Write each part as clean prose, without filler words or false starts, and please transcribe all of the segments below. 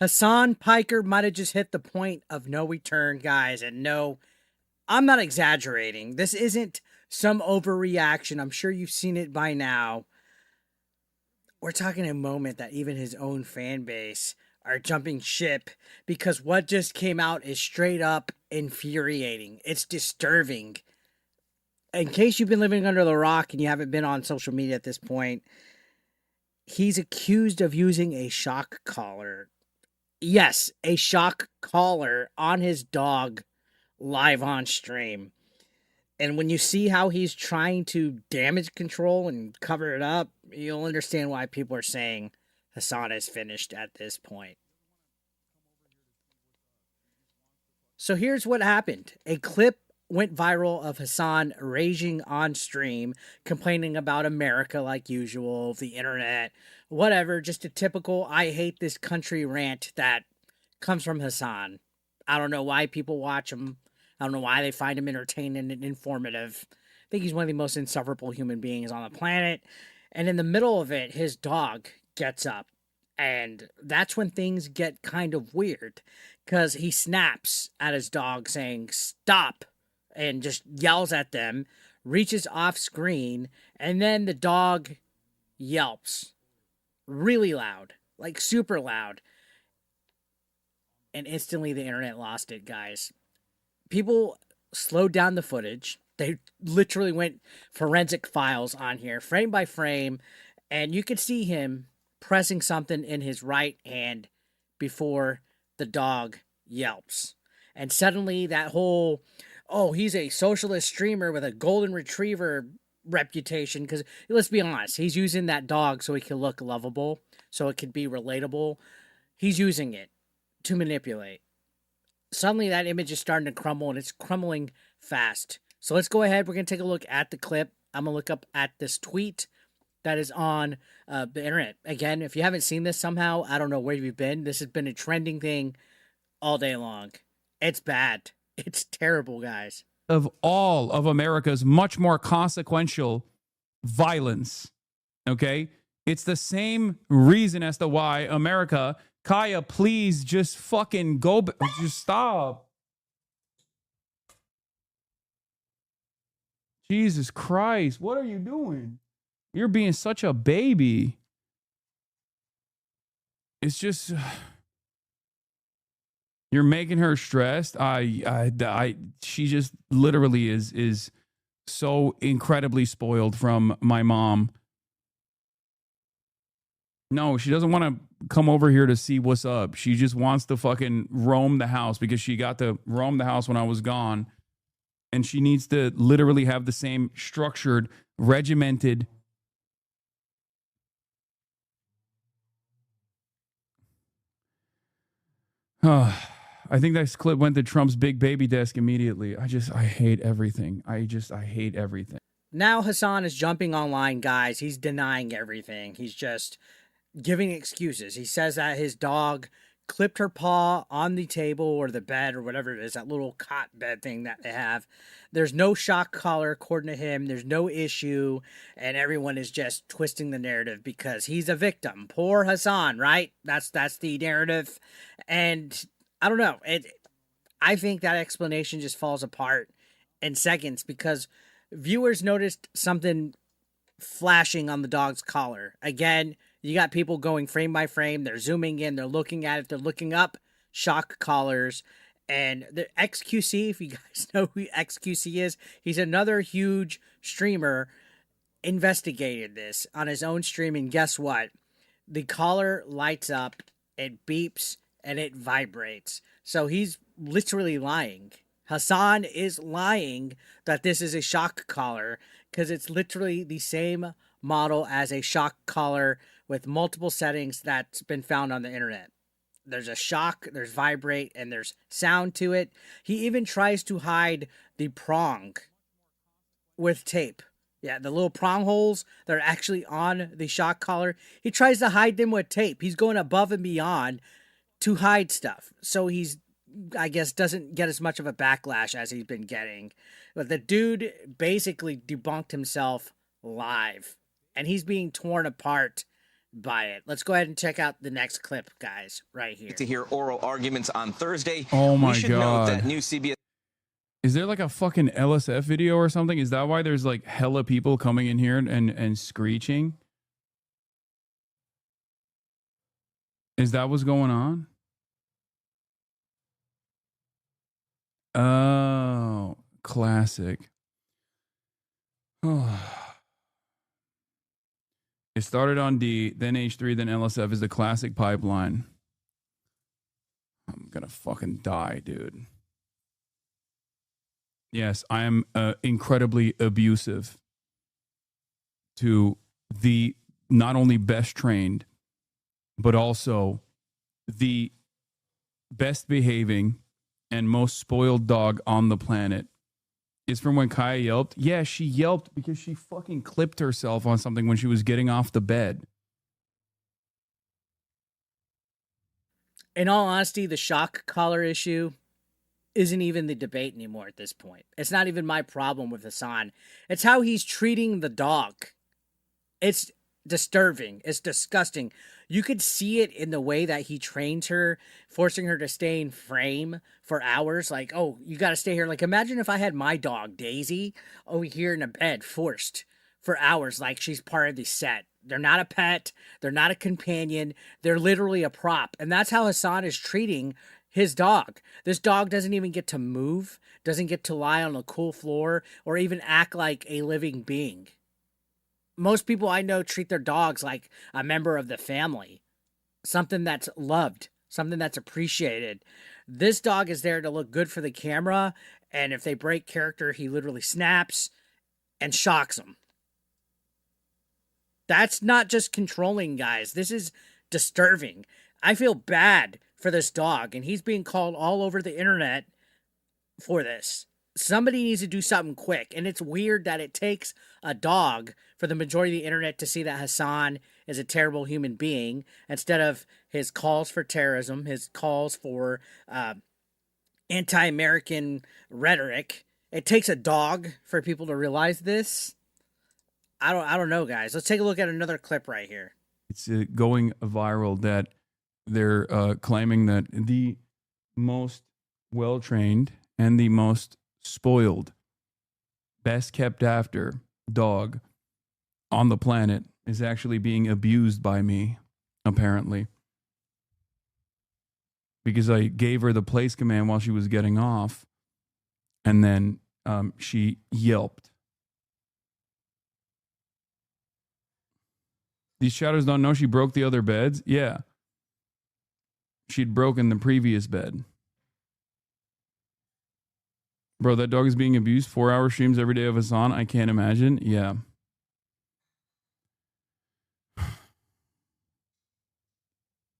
Hasan Piker might have just hit the point of no return, guys. And no, I'm not exaggerating. This isn't some overreaction. I'm sure you've seen it by now. We're talking a moment that even his own fan base are jumping ship because what just came out is straight up infuriating. It's disturbing. In case you've been living under the rock and you haven't been on social media at this point, he's accused of using a shock collar. Yes, a shock collar on his dog live on stream. And when you see how he's trying to damage control and cover it up, you'll understand why people are saying Hasan is finished at this point. So here's what happened. A clip went viral of Hasan raging on stream, complaining about America like usual, the internet, whatever, just a typical I hate this country rant that comes from Hasan. I don't know why people watch him. I don't know why they find him entertaining and informative. I think he's one of the most insufferable human beings on the planet. And in the middle of it, his dog gets up. And that's when things get kind of weird because he snaps at his dog saying, "Stop," and just yells at them, reaches off screen, and then the dog yelps really loud, like super loud. And instantly the internet lost it, guys. People slowed down the footage. They literally went forensic files on here, frame by frame, and you could see him pressing something in his right hand before the dog yelps. And suddenly that whole, oh, he's a socialist streamer with a golden retriever reputation, because let's be honest, he's using that dog so he can look lovable, so it can be relatable. He's using it to manipulate. Suddenly that image is starting to crumble, and it's crumbling fast. So let's go ahead. We're going to take a look at the clip. I'm going to look up at this tweet that is on the internet. Again, if you haven't seen this somehow, I don't know where you've been. This has been a trending thing all day long. It's bad. It's terrible, guys. Of all of America's much more consequential violence, okay? It's the same reason as to why America, Kaya, please just fucking go, just stop. Jesus Christ, what are you doing? You're being such a baby. It's just, you're making her stressed. She just literally is so incredibly spoiled from my mom. No, she doesn't want to come over here to see what's up. She just wants to fucking roam the house because she got to roam the house when I was gone. And she needs to literally have the same structured, regimented. I think that clip went to Trump's big baby desk immediately. I hate everything. I hate everything. Now Hasan is jumping online, guys. He's denying everything. He's just giving excuses. He says that his dog clipped her paw on the table or the bed or whatever it is, that little cot bed thing that they have. There's no shock collar, according to him. There's no issue, and everyone is just twisting the narrative because he's a victim. Poor Hasan, right? That's the narrative, and I don't know. I think that explanation just falls apart in seconds because viewers noticed something flashing on the dog's collar. Again, you got people going frame by frame. They're zooming in. They're looking at it. They're looking up shock collars. And the XQC, if you guys know who XQC is, he's another huge streamer, investigated this on his own stream. And guess what? The collar lights up, it beeps, and it vibrates. So he's literally lying. Hasan is lying that this is a shock collar because it's literally the same model as a shock collar with multiple settings that's been found on the internet. There's a shock, there's vibrate, and there's sound to it. He even tries to hide the prong with tape. Yeah, the little prong holes that are actually on the shock collar. He tries to hide them with tape. He's going above and beyond to hide stuff. So he's, I guess, doesn't get as much of a backlash as he's been getting. But the dude basically debunked himself live. And he's being torn apart by it. Let's go ahead and check out the next clip, guys, right here. To hear oral arguments on Thursday. Oh my we should God. note that new CBS. Is there like a fucking LSF video or something? Is that why there's like hella people coming in here and screeching? Is that what's going on? Oh, classic. It started on D, then H3, then LSF is the classic pipeline. I'm gonna fucking die, dude. Yes, I am incredibly abusive to the not only best trained, but also the best behaving and most spoiled dog on the planet. Is from when Kaya yelped. Yeah, she yelped because she fucking clipped herself on something when she was getting off the bed. In all honesty, the shock collar issue isn't even the debate anymore at this point. It's not even my problem with Hasan. It's how he's treating the dog. It's disturbing. It's disgusting. You could see it in the way that he trains her, forcing her to stay in frame for hours. Like, oh, you got to stay here. Like, imagine if I had my dog, Daisy, over here in a bed, forced for hours, like she's part of the set. They're not a pet. They're not a companion. They're literally a prop. And that's how Hasan is treating his dog. This dog doesn't even get to move, doesn't get to lie on a cool floor, or even act like a living being. Most people I know treat their dogs like a member of the family, something that's loved, something that's appreciated. This dog is there to look good for the camera, and if they break character, he literally snaps and shocks them. That's not just controlling, guys. This is disturbing. I feel bad for this dog, and he's being called all over the internet for this. Somebody needs to do something quick, and it's weird that it takes a dog for the majority of the internet to see that Hasan is a terrible human being instead of his calls for terrorism, his calls for anti-American rhetoric. It takes a dog for people to realize this. I don't know, guys. Let's take a look at another clip right here. It's going viral that they're claiming that the most well-trained and the most spoiled, best kept after dog on the planet is actually being abused by me, apparently. Because I gave her the place command while she was getting off, and then she yelped. These shadows don't know she broke the other beds? Yeah. She'd broken the previous bed. Bro, that dog is being abused. 4-hour streams every day of Hasan. I can't imagine. Yeah.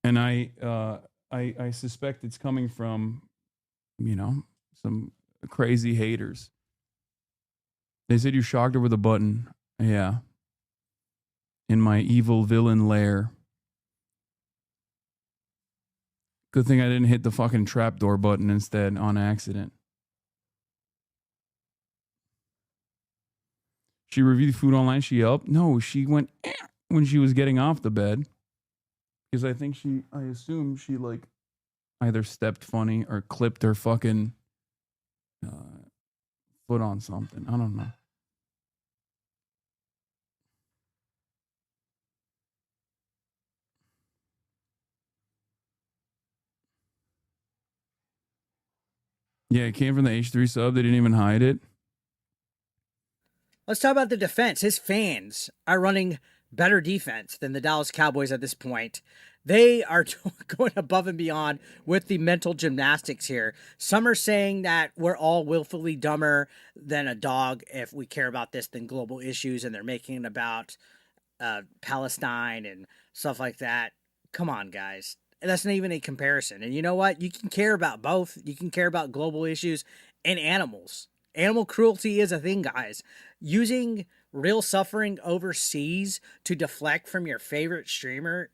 And I suspect it's coming from, some crazy haters. They said you shocked her with a button. Yeah. In my evil villain lair. Good thing I didn't hit the fucking trapdoor button instead on accident. She reviewed food online. She yelped. No, she went when she was getting off the bed. Because I assume she like either stepped funny or clipped her fucking foot on something. I don't know. Yeah, it came from the H3 sub. They didn't even hide it. Let's talk about the defense. His fans are running better defense than the Dallas Cowboys at this point. They are going above and beyond with the mental gymnastics here. Some are saying that we're all willfully dumber than a dog if we care about this than global issues, and they're making it about Palestine and stuff like that. Come on, guys. That's not even a comparison. And you know what? You can care about both. You can care about global issues and animals. Animal cruelty is a thing, guys. Using real suffering overseas to deflect from your favorite streamer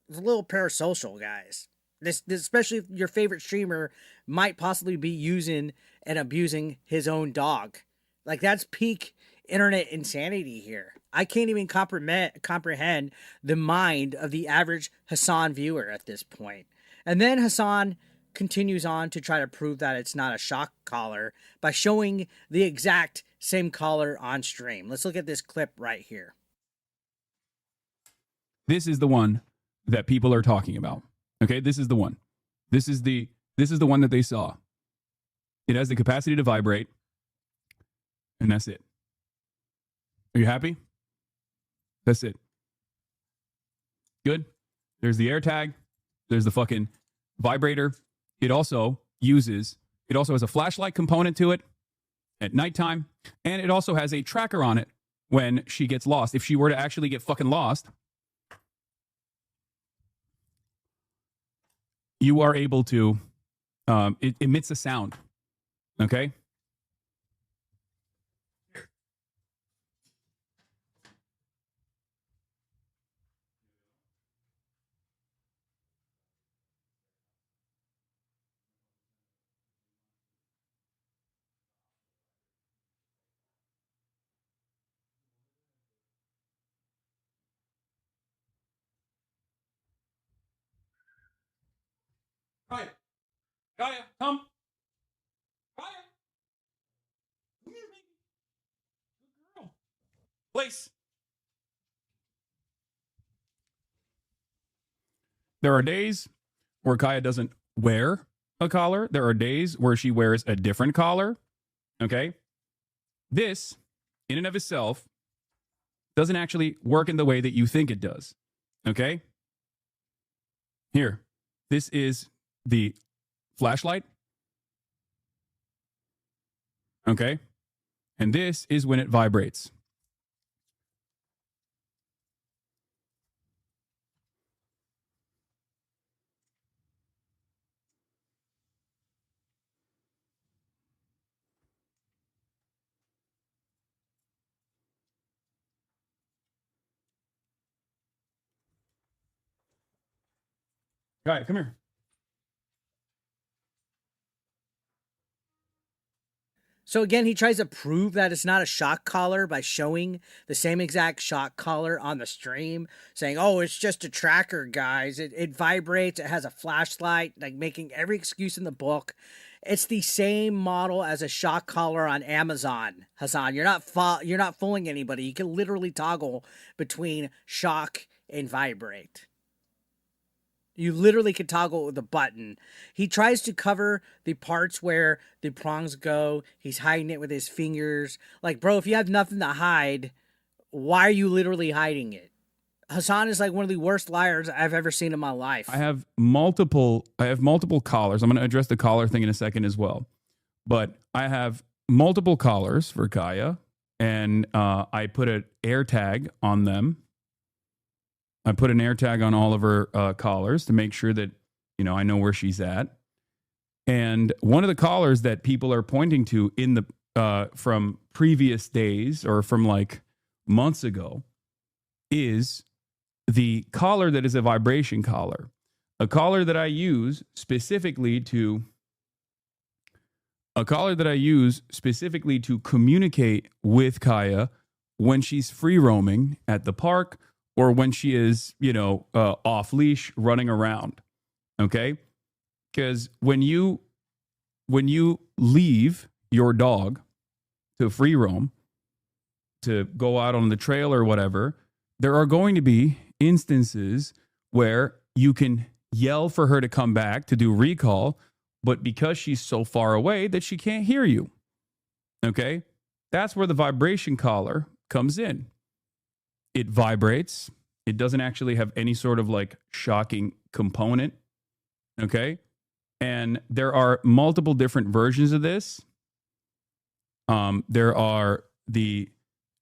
is a little parasocial, guys. This especially if your favorite streamer might possibly be using and abusing his own dog. Like, that's peak internet insanity here. I can't even comprehend the mind of the average Hasan viewer at this point. And then Hasan continues on to try to prove that it's not a shock collar by showing the exact same collar on stream. Let's look at this clip right here. This is the one that people are talking about. Okay, this is the one. This is the one that they saw. It has the capacity to vibrate, and that's it. Are you happy? That's it. Good. There's the air tag. There's the fucking vibrator. It also has a flashlight component to it at nighttime, and it also has a tracker on it when she gets lost. If she were to actually get fucking lost, you are able to, it emits a sound. Okay? Kaya, Kaya, come. Kaya, come here, baby. Good girl. Place. There are days where Kaya doesn't wear a collar. There are days where she wears a different collar. Okay? This, in and of itself, doesn't actually work in the way that you think it does. Okay? Here. This is the flashlight. Okay? And this is when it vibrates. Kaya, come here. So again, he tries to prove that it's not a shock collar by showing the same exact shock collar on the stream, saying, "Oh, it's just a tracker, guys. It vibrates. It has a flashlight," like making every excuse in the book. It's the same model as a shock collar on Amazon, Hasan. You're not fooling anybody. You can literally toggle between shock and vibrate. You literally can toggle with a button. He tries to cover the parts where the prongs go. He's hiding it with his fingers. Like, bro, if you have nothing to hide, why are you literally hiding it? Hasan is like one of the worst liars I've ever seen in my life. I have multiple collars. I'm going to address the collar thing in a second as well. But I have multiple collars for Kaya, and I put an air tag on them. I put an air tag on all of her collars to make sure that, I know where she's at. And one of the collars that people are pointing to in the from previous days or from like months ago is the collar that is a vibration collar, a collar that I use specifically to communicate with Kaya when she's free roaming at the park or when she is, off leash running around. Okay? Because when you leave your dog to free roam, to go out on the trail or whatever, there are going to be instances where you can yell for her to come back to do recall, but because she's so far away that she can't hear you. Okay? That's where the vibration collar comes in. It vibrates. It doesn't actually have any sort of like shocking component. Okay? And there are multiple different versions of this. There are the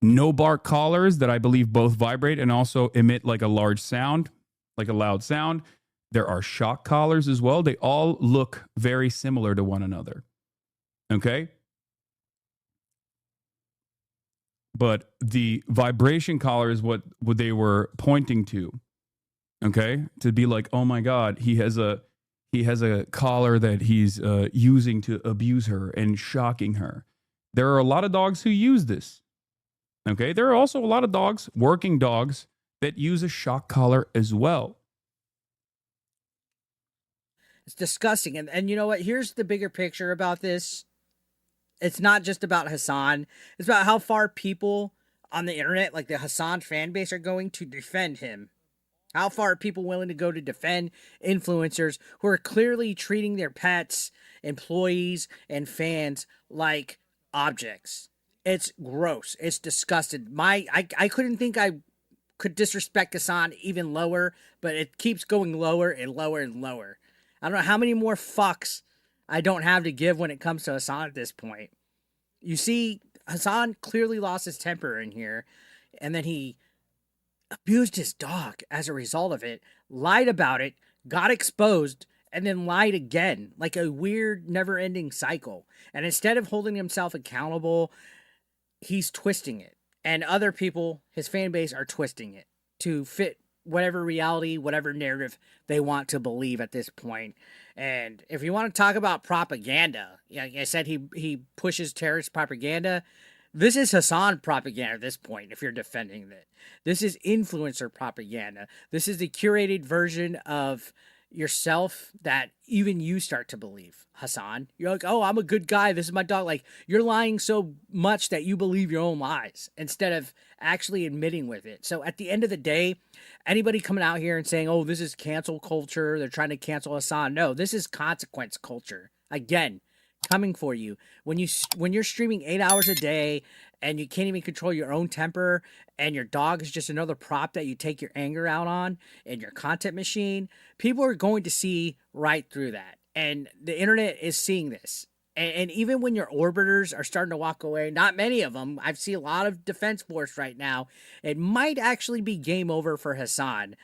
no bark collars that I believe both vibrate and also emit like a large sound, like a loud sound. There are shock collars as well. They all look very similar to one another. Okay? But the vibration collar is what they were pointing to. Okay? To be like, oh my God, he has a collar that he's using to abuse her and shocking her. There are a lot of dogs who use this. Okay. There are also a lot of dogs, working dogs, that use a shock collar as well. It's disgusting. And you know what? Here's the bigger picture about this. It's not just about Hasan. It's about how far people on the internet, like the Hasan fan base, are going to defend him. How far are people willing to go to defend influencers who are clearly treating their pets, employees, and fans like objects? It's gross. It's disgusting. I couldn't think I could disrespect Hasan even lower, but it keeps going lower and lower and lower. I don't know how many more fucks I don't have to give when it comes to Hasan at this point. You see, Hasan clearly lost his temper in here, and then he abused his dog as a result of it, lied about it, got exposed, and then lied again, like a weird, never ending cycle. And instead of holding himself accountable, he's twisting it. And other people, his fan base, are twisting it to fit whatever reality, whatever narrative they want to believe at this point. And if you want to talk about propaganda, like I said, he pushes terrorist propaganda. This is Hasan propaganda at this point, if you're defending it. This is influencer propaganda. This is the curated version of yourself that even you start to believe, Hasan. You're like, oh, I'm a good guy. This is my dog. Like, you're lying so much that you believe your own lies instead of actually admitting with it. So at the end of the day, anybody coming out here and saying, oh, this is cancel culture, they're trying to cancel Hasan. No, this is consequence culture. Again, coming for you. When you're streaming 8 hours a day and you can't even control your own temper, and your dog is just another prop that you take your anger out on in your content machine, people are going to see right through that. And the internet is seeing this. And even when your orbiters are starting to walk away, not many of them, I see a lot of Defense Force right now, it might actually be game over for Hasan.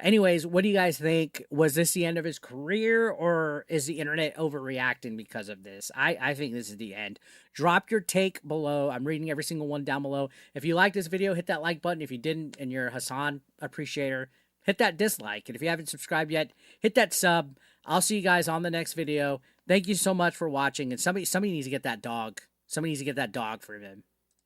Anyways, what do you guys think? Was this the end of his career, or is the internet overreacting because of this? I think this is the end. Drop your take below. I'm reading every single one down below. If you like this video, hit that like button. If you didn't and you're a Hasan appreciator, hit that dislike. And if you haven't subscribed yet, hit that sub. I'll see you guys on the next video. Thank you so much for watching. And somebody needs to get that dog. Somebody needs to get that dog for him.